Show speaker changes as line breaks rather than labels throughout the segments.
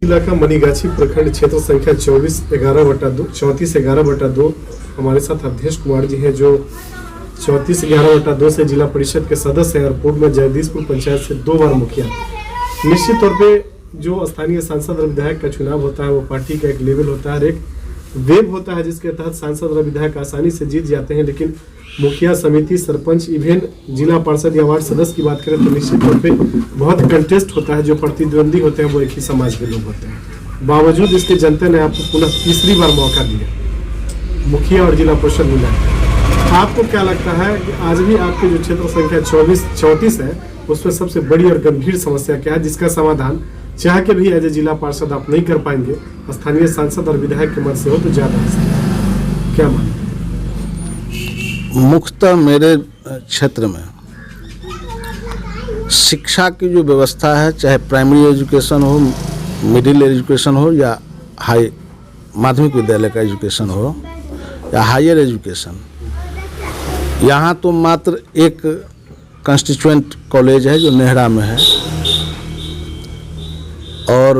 इलाका मनीगाछी प्रखंड क्षेत्र संख्या 34/11/2 हमारे साथ अवधेश कुमार जी हैं जो 34/11/2 से जिला परिषद के सदस्य हैं और पूर्व में जगदीशपुर पंचायत से 2 बार मुखिया। निश्चित तौर पे जो स्थानीय सांसद और विधायक का चुनाव होता है वो पार्टी का एक लेवल होता है, एक वेब होता है जिसके तहत सांसद और विधायक आसानी से जीत जाते हैं। लेकिन मुखिया समिति, सरपंच, इवेन जिला पार्षद या वार्ड सदस्य की बात करें तो निश्चित तौर पे बहुत कंटेस्ट होता है। जो प्रतिद्वंदी होते हैं वो एक ही समाज के लोग होते हैं। बावजूद इसके जनता ने आपको पुनः तीसरी बार मौका दिया, मुखिया और जिला परिषद मिला। आपको क्या लगता है कि आज भी आपके जो क्षेत्र संख्या 34 है उसमें सबसे बड़ी और गंभीर समस्या क्या है, जिसका समाधान चाह के भी एज ए जिला पार्षद आप नहीं कर पाएंगे, स्थानीय सांसद और विधायक के मत से हो तो ज्यादा क्या मानते हैं?
मुख्यतः मेरे क्षेत्र में शिक्षा की जो व्यवस्था है, चाहे प्राइमरी एजुकेशन हो, मिडिल एजुकेशन हो या हाई माध्यमिक विद्यालय का एजुकेशन हो या हायर एजुकेशन, यहाँ तो मात्र एक कंस्टिट्यूएंट कॉलेज है जो नेहरा में है और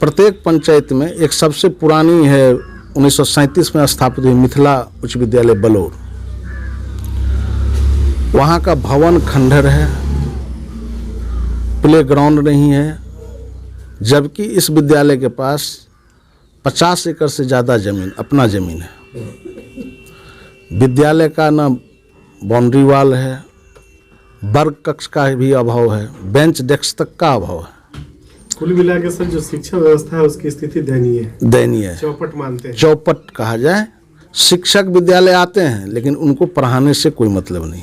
प्रत्येक पंचायत में एक सबसे पुरानी है 1937 में स्थापित हुई मिथिला उच्च विद्यालय बलौर। वहाँ का भवन खंडहर है, प्ले ग्राउंड नहीं है, जबकि इस विद्यालय के पास 50 एकड़ से ज़्यादा जमीन अपना जमीन है। विद्यालय का ना बाउंड्री वाल है, वर्ग कक्ष का भी अभाव है, बेंच डेस्क तक का अभाव है।
कुल मिला के सर जो शिक्षा व्यवस्था है उसकी स्थिति दयनीय है। चौपट मानते हैं, चौपट
कहा जाए। शिक्षक विद्यालय आते हैं लेकिन उनको पढ़ाने से कोई मतलब नहीं।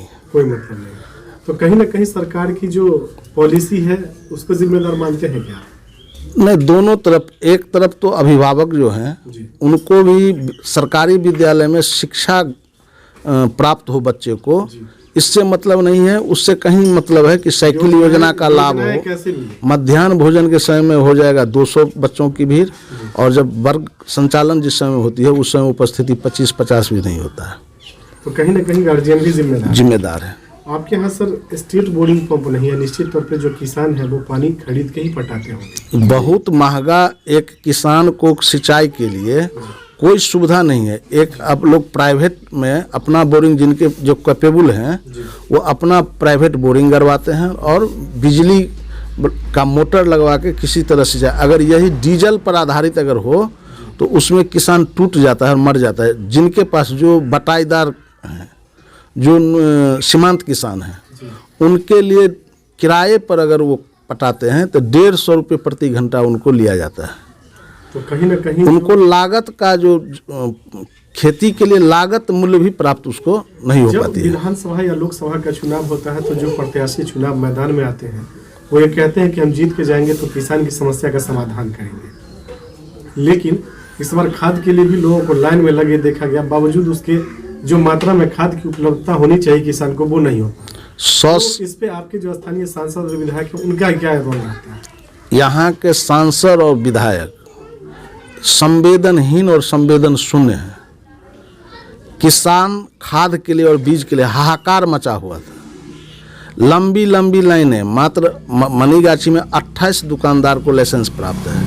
तो कहीं ना कहीं सरकार की जो पॉलिसी है उसको जिम्मेदार मानते हैं क्या?
नहीं, दोनों तरफ। एक तरफ तो अभिभावक जो हैं उनको भी सरकारी विद्यालय में शिक्षा प्राप्त हो बच्चे को, इससे मतलब नहीं है। उससे कहीं मतलब है कि साइकिल योजना का लाभ हो, मध्याह्न भोजन के समय में हो जाएगा 200 बच्चों की भीड़, और जब वर्ग संचालन जिस समय होती है उस समय उपस्थिति 25-50 भी नहीं होता है।
तो कहीं ना कहीं गार्जियन भी
जिम्मेदार है।
आपके यहाँ सर स्टेट बोरिंग पंप नहीं है, निश्चित तौर पे जो किसान है वो पानी खरीद के ही पटाते होंगे।
बहुत महंगा, एक किसान को सिंचाई के लिए कोई सुविधा नहीं है। एक आप लोग प्राइवेट में अपना बोरिंग, जिनके जो कैपेबल हैं वो अपना प्राइवेट बोरिंग करवाते हैं और बिजली का मोटर लगवा के किसी तरह से जाए। अगर यही डीजल पर आधारित अगर हो तो उसमें किसान टूट जाता है और मर जाता है। जिनके पास जो बटाईदार हैं, जो सीमांत किसान हैं, उनके लिए किराए पर अगर वो पटाते हैं तो 150 रुपये प्रति घंटा उनको लिया जाता है।
तो कहीं ना कहीं
उनको लागत का जो खेती के लिए लागत मूल्य भी प्राप्त उसको नहीं हो पाती है।
विधानसभा या लोकसभा का चुनाव होता है तो जो प्रत्याशी चुनाव मैदान में आते हैं वो ये कहते हैं कि हम जीत के जाएंगे तो किसान की समस्या का समाधान करेंगे। लेकिन इस बार खाद के लिए भी लोगों को लाइन में लगे देखा गया, बावजूद उसके जो मात्रा में खाद की उपलब्धता होनी चाहिए किसान को वो नहीं हो। तो इस पे आपके जो स्थानीय सांसद और विधायक है उनका क्या रोल रहता है?
यहाँ के सांसद और विधायक संवेदनहीन और संवेदन शून्य है। किसान खाद के लिए और बीज के लिए हाहाकार मचा हुआ था। लंबी लंबी लाइनें। मात्र मनीगाछी में 28 दुकानदार को लाइसेंस प्राप्त है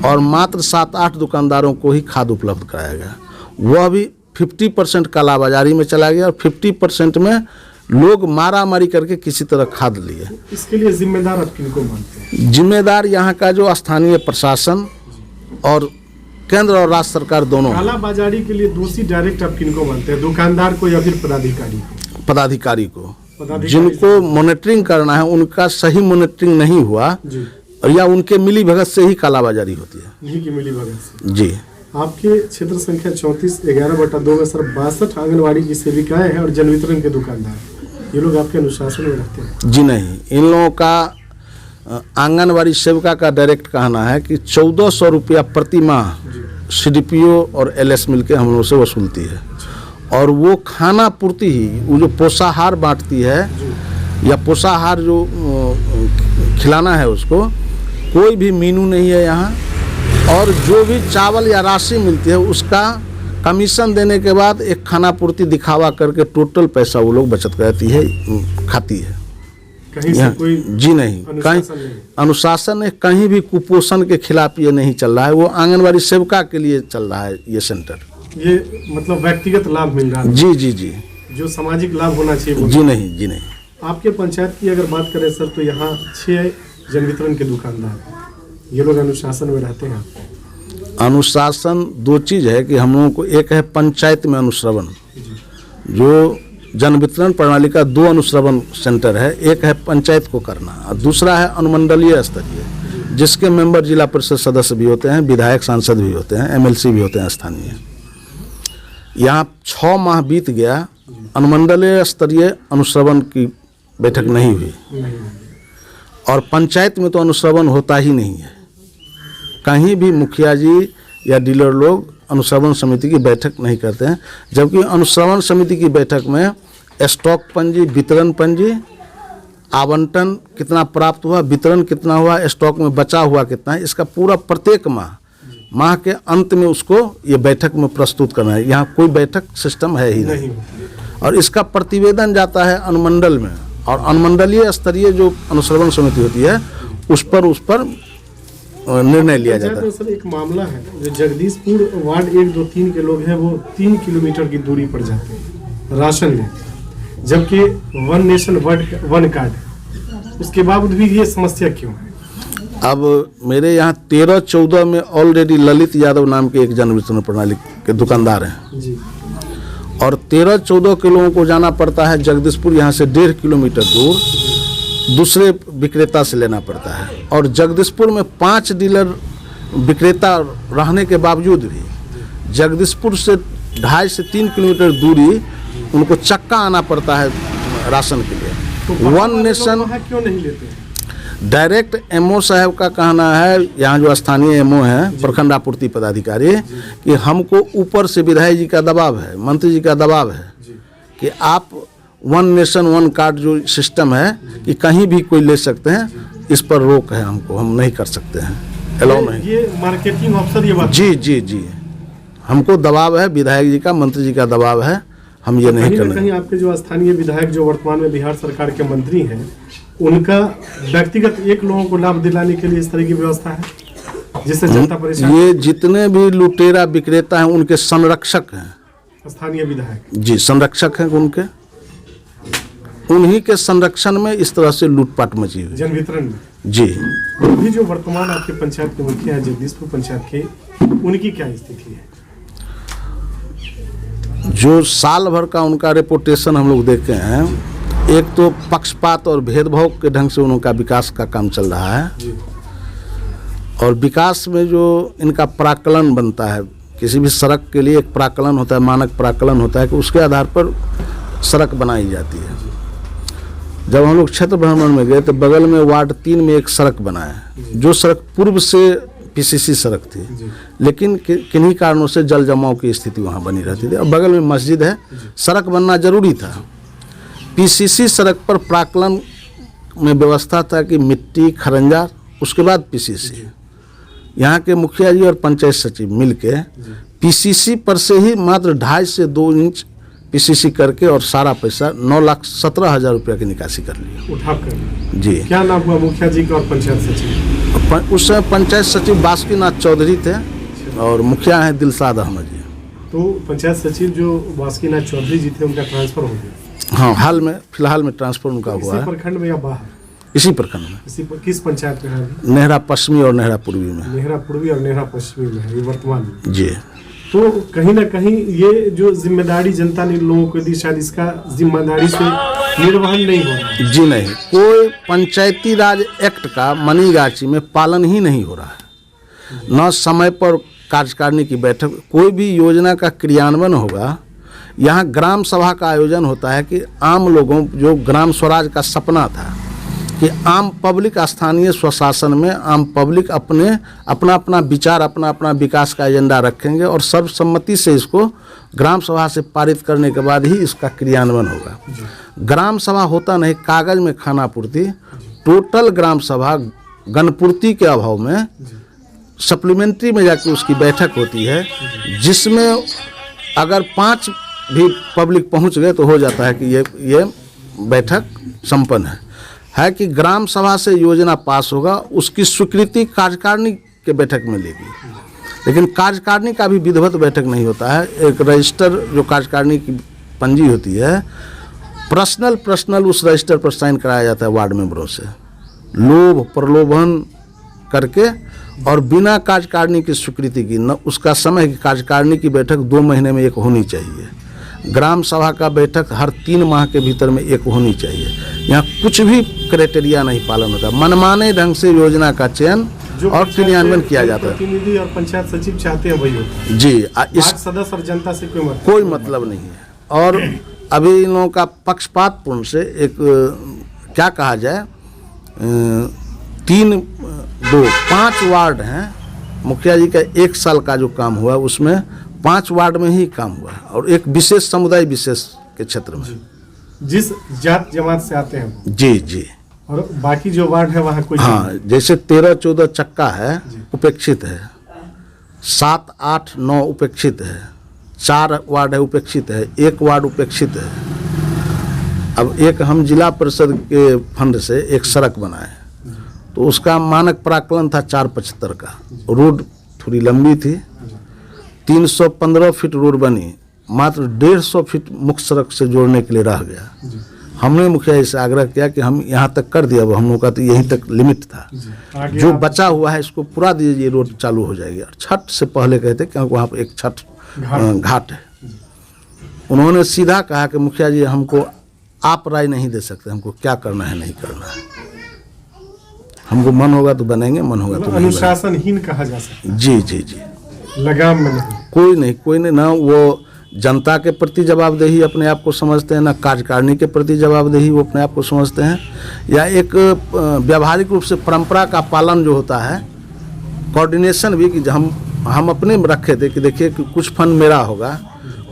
और मात्र 7-8 दुकानदारों को ही खाद उपलब्ध कराया गया। वह भी 50% कालाबाजारी में चला गया और 50% में लोग मारा मारी करके किसी तरह खाद लिए।
इसके लिए जिम्मेदार आप किनको मानते हैं?
जिम्मेदार यहाँ का जो स्थानीय प्रशासन और केंद्र और राज्य सरकार दोनों।
कालाबाजारी के लिए दोषी डायरेक्ट आप किनको मानते हैं, दुकानदार को या फिर पदाधिकारी को?
जिनको मॉनिटरिंग करना है उनका सही मॉनिटरिंग नहीं हुआ और या उनके मिली भगत से ही कालाबाजारी होती है।
नहीं की मिली भगत से।
जी।
आपके क्षेत्र संख्या 34/11/2 में सर 62 आंगनबाड़ी की सेविकाएं हैं और जन वितरण के दुकानदार, ये लोग आपके अनुशासन में रहते हैं?
जी नहीं, इन लोगों का आंगनबाड़ी सेविका का डायरेक्ट कहना है कि 1400 रुपया प्रति माह CDPO और LS मिलके हम लोग से वसूलती है और वो खाना पूर्ति ही, वो जो पोषाहार बांटती है या पोषाहार जो खिलाना है उसको, कोई भी मीनू नहीं है यहाँ। और जो भी चावल या राशि मिलती है उसका कमीशन देने के बाद एक खाना पूर्ति दिखावा करके टोटल पैसा वो लोग बचत करती है, खाती है।
कहीं से कोई
जी नहीं, कहीं
अनुशासन नहीं।
अनुशासन है, कहीं भी कुपोषण के खिलाफ ये नहीं चल रहा है। वो आंगनबाड़ी सेविका के लिए चल रहा है ये सेंटर।
ये मतलब व्यक्तिगत लाभ मिल रहा है,
जी जी जी
जो सामाजिक लाभ होना चाहिए वो।
जी नहीं, जी नहीं।
आपके पंचायत की अगर बात करें सर, तो यहाँ 6 जन वितरण के दुकानदार हैं। ये लोग अनुशासन में रहते हैं।
अनुशासन दो चीज़ है कि हम लोगों को, एक है पंचायत में अनुश्रवण, जो जन वितरण प्रणाली का 2 अनुश्रवण सेंटर है। एक है पंचायत को करना और दूसरा है अनुमंडलीय स्तरीय, जिसके मेंबर जिला परिषद सदस्य भी होते हैं, विधायक सांसद भी होते हैं, एमएलसी भी होते हैं स्थानीय। यहाँ 6 माह बीत गया, अनुमंडलीय स्तरीय अनुश्रवण की बैठक नहीं हुई और पंचायत में तो अनुश्रवण होता ही नहीं है। कहीं भी मुखिया जी या डीलर लोग अनुश्रवण समिति की बैठक नहीं करते हैं, जबकि अनुश्रवण समिति की बैठक में स्टॉक पंजी, वितरण पंजी, आवंटन कितना प्राप्त हुआ, वितरण कितना हुआ, स्टॉक में बचा हुआ कितना है, इसका पूरा प्रत्येक माह के अंत में उसको ये बैठक में प्रस्तुत करना है। यहाँ कोई बैठक सिस्टम है ही नहीं और इसका प्रतिवेदन जाता है अनुमंडल में और अनुमंडलीय स्तरीय जो अनुश्रवण समिति होती है उस पर निर्णय लिया जाता है।
सर एक मामला है, जो जगदीशपुर वार्ड 1, 2, 3 के लोग हैं, वो 3 किलोमीटर की दूरी पर जाते हैं राशन लेते, जबकि वन नेशन वन कार्ड है। उसके बावजूद भी ये समस्या क्यों है?
अब मेरे यहाँ 13-14 में ऑलरेडी ललित यादव नाम के एक जन वितरण प्रणाली के दुकानदार हैं
जी,
और 13-14 के लोगों को जाना पड़ता है जगदीशपुर, यहाँ से 1.5 किलोमीटर दूर दूसरे विक्रेता से लेना पड़ता है। और जगदीशपुर में 5 डीलर विक्रेता रहने के बावजूद भी जगदीशपुर से 2.5 से 3 किलोमीटर दूरी उनको चक्का आना पड़ता है राशन के लिए।
तो
वन नेशन
क्यों नहीं लेते?
डायरेक्ट एमओ साहब का कहना है, यहाँ जो स्थानीय एमओ हैं, प्रखंड आपूर्ति पदाधिकारी, कि हमको ऊपर से विधायक जी का दबाव है, मंत्री जी का दबाव है कि आप वन नेशन वन कार्ड जो सिस्टम है कि कहीं भी कोई ले सकते हैं, इस पर रोक है, हमको हम नहीं कर सकते हैं, अलाउ नहीं।
ये मार्केटिंग अफसर ये बात
जी जी जी, हमको दबाव है, विधायक जी का, मंत्री जी का दबाव है, हम ये नहीं करना।
कहीं आपके जो स्थानीय विधायक जो वर्तमान में बिहार सरकार के मंत्री हैं, उनका व्यक्तिगत एक लोगों को लाभ दिलाने के लिए इस तरह की व्यवस्था है जिससे जनता परेशान?
ये जितने भी लुटेरा विक्रेता हैं उनके संरक्षक हैं
स्थानीय विधायक
जी, संरक्षक हैं उनके, उन्हीं के संरक्षण में इस तरह से लूटपाट मची हुई
जन वितरण में।
जी।
अभी जो वर्तमान आपके पंचायत के मुखिया है जगदीशपुर पंचायत के, उनकी क्या स्थिति है?
जो साल भर का उनका रेपुटेशन हम लोग देखे हैं, एक तो पक्षपात और भेदभाव के ढंग से उनका विकास का काम चल रहा है
जी।
और विकास में जो इनका प्राकलन बनता है, किसी भी सड़क के लिए एक प्राकलन होता है, मानक प्राकलन होता है कि उसके आधार पर सड़क बनाई जाती है। जब हम लोग क्षेत्र भ्रमण में गए तो बगल में वार्ड 3 में एक सड़क बना है, जो सड़क पूर्व से पीसीसी सड़क थी, लेकिन किन्हीं कारणों से जल जमाव की स्थिति वहाँ बनी रहती थी और बगल में मस्जिद है, सड़क बनना जरूरी था। पीसीसी सड़क पर प्राकलन में व्यवस्था था कि मिट्टी खरंजा, उसके बाद पीसीसी। यहाँ के मुखिया जी और पंचायत सचिव मिलके पीसीसी पर से ही मात्र 2.5 से 2 इंच पीसीसी करके और सारा पैसा 9,17,000 रुपया की निकासी कर ली
उठाकर।
जी।
क्या नाम हुआ मुखिया जी का और पंचायत सचिव?
उस समय पंचायत सचिव बासुकीनाथ चौधरी थे और मुखिया हैं दिलशाद अहमद जी।
तो पंचायत सचिव जो बासुकीनाथ चौधरी जी थे, उनका ट्रांसफर हो गया?
हाँ, फिलहाल में ट्रांसफर उनका हुआ है।
प्रखंड में या बाहर?
इसी प्रखंड में।
किस पंचायत में है?
नेहरा पश्चिमी और नेहरा पूर्वी में।
नेहरा पूर्वी और नेहरा पश्चिमी में है ये वर्तमान में।
जी।
तो कहीं ना कहीं ये जो जिम्मेदारी जनता ने लोगों को दी, शायद इसका जिम्मेदारी से निर्वहन नहीं हो रहा है।
जी नहीं, कोई पंचायती राज एक्ट का मनीगाची में पालन ही नहीं हो रहा है। न समय पर कार्यकारिणी की बैठक, कोई भी योजना का क्रियान्वयन होगा, यहाँ ग्राम सभा का आयोजन होता है कि आम लोगों, जो ग्राम स्वराज का सपना था कि आम पब्लिक स्थानीय स्वशासन में आम पब्लिक अपना विचार, अपना विकास का एजेंडा रखेंगे और सर्वसम्मति से इसको ग्राम सभा से पारित करने के बाद ही इसका क्रियान्वयन होगा। ग्राम सभा होता नहीं, कागज में खानापूर्ति, टोटल ग्राम सभा गणपूर्ति के अभाव में सप्लीमेंट्री में जाके उसकी बैठक होती है, जिसमें अगर 5 भी पब्लिक पहुंच गए तो हो जाता है कि ये बैठक संपन्न है। है कि ग्राम सभा से योजना पास होगा, उसकी स्वीकृति कार्यकारिणी के बैठक में लेगी। लेकिन कार्यकारिणी का भी विधिवत बैठक नहीं होता है। एक रजिस्टर जो कार्यकारिणी की पंजी होती है, पर्सनल उस रजिस्टर पर साइन कराया जाता है वार्ड मेंबरों से, लोभ प्रलोभन करके और बिना कार्यकारिणी की स्वीकृति की। न उसका समय की कार्यकारिणी की बैठक 2 महीने में एक होनी चाहिए, ग्राम सभा का बैठक हर 3 माह के भीतर में एक होनी चाहिए। यहाँ कुछ भी क्राइटेरिया नहीं पालन होता, मनमाने ढंग से योजना का चयन और क्रियान्वयन किया जाता है।
प्रतिनिधि और पंचायत सचिव चाहते हैं वही होता है।
जी,
इस सदस्य और जनता से
कोई मतलब नहीं है। और अभी इन लोगों का पक्षपातपूर्ण से एक क्या कहा जाए, 5 वार्ड हैं, मुखिया जी का 1 साल का जो काम हुआ उसमें 5 वार्ड में ही काम हुआ है, और एक विशेष समुदाय विशेष के क्षेत्र में,
जिस जात जमात से आते हैं।
जी।
और बाकी जो वार्ड है वहाँ कोई,
हाँ, जैसे 13-14 चक्का है, उपेक्षित है, 7, 8, 9 उपेक्षित है, 4 वार्ड है उपेक्षित है, 1 वार्ड उपेक्षित है। अब एक हम जिला परिषद के फंड से एक सड़क बनाए, तो उसका मानक प्राकलन था 475 का, रोड थोड़ी लंबी थी, 315 फीट रोड बनी, मात्र 150 फीट मुख्य सड़क से जोड़ने के लिए रह गया। हमने मुखिया जी से आग्रह किया कि हम यहाँ तक कर दिया, अब हम लोग का तो यहीं तक लिमिट था, जो बचा हुआ है इसको पूरा दीजिए, रोड चालू हो जाएगी। और छठ से पहले कहते क्योंकि वहाँ पर एक छठ घाट है। उन्होंने सीधा कहा कि मुखिया जी हमको आप राय नहीं दे सकते, हमको क्या करना है नहीं करना है, हमको मन होगा तो बनेंगे, मन होगा तो नहीं।
अनुशासनहीन कहा जा सकता है।
जी।
लगाम में नहीं,
कोई नहीं, ना वो जनता के प्रति जवाबदेही अपने आप को समझते हैं, ना कार्यकारिणी के प्रति जवाबदेही वो अपने आप को समझते हैं, या एक व्यावहारिक रूप से परंपरा का पालन जो होता है, कोऑर्डिनेशन भी, कि हम अपने में रखे थे कि देखिए कि कुछ फंड मेरा होगा,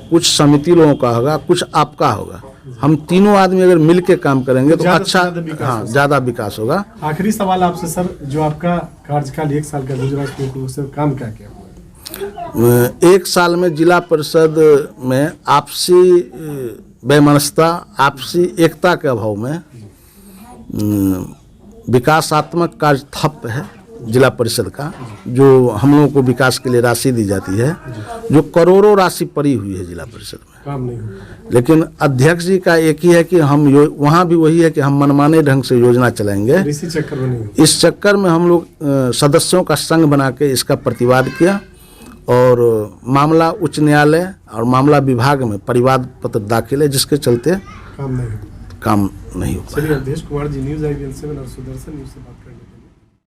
कुछ समिति लोगों का होगा, कुछ आपका होगा, हम तीनों आदमी अगर मिल के काम करेंगे तो अच्छा, हाँ, ज़्यादा विकास होगा।
आखिरी सवाल आपसे सर, जो आपका कार्यकाल 1 साल का गुजरा, उसमें काम क्या किया?
1 साल में जिला परिषद में आपसी वैमनस्यता, आपसी एकता के अभाव में विकासात्मक कार्य ठप है जिला परिषद का। जो हम लोगों को विकास के लिए राशि दी जाती है, जो करोड़ों राशि पड़ी हुई है जिला परिषद में,
काम नहीं हुआ।
लेकिन अध्यक्ष जी का एक ही है कि हम वहाँ भी वही है कि हम मनमाने ढंग से योजना चलाएंगे।
इसी चक्कर में नहीं,
इस चक्कर में हम लोग सदस्यों का संघ बना के इसका प्रतिवाद किया, और मामला उच्च न्यायालय और मामला विभाग में परिवाद पत्र दाखिल है, जिसके चलते काम नहीं हो पाया।
चलिए, अवधेश कुमार जी, न्यूज़ IVN 7 और सुदर्शन न्यूज़ से बात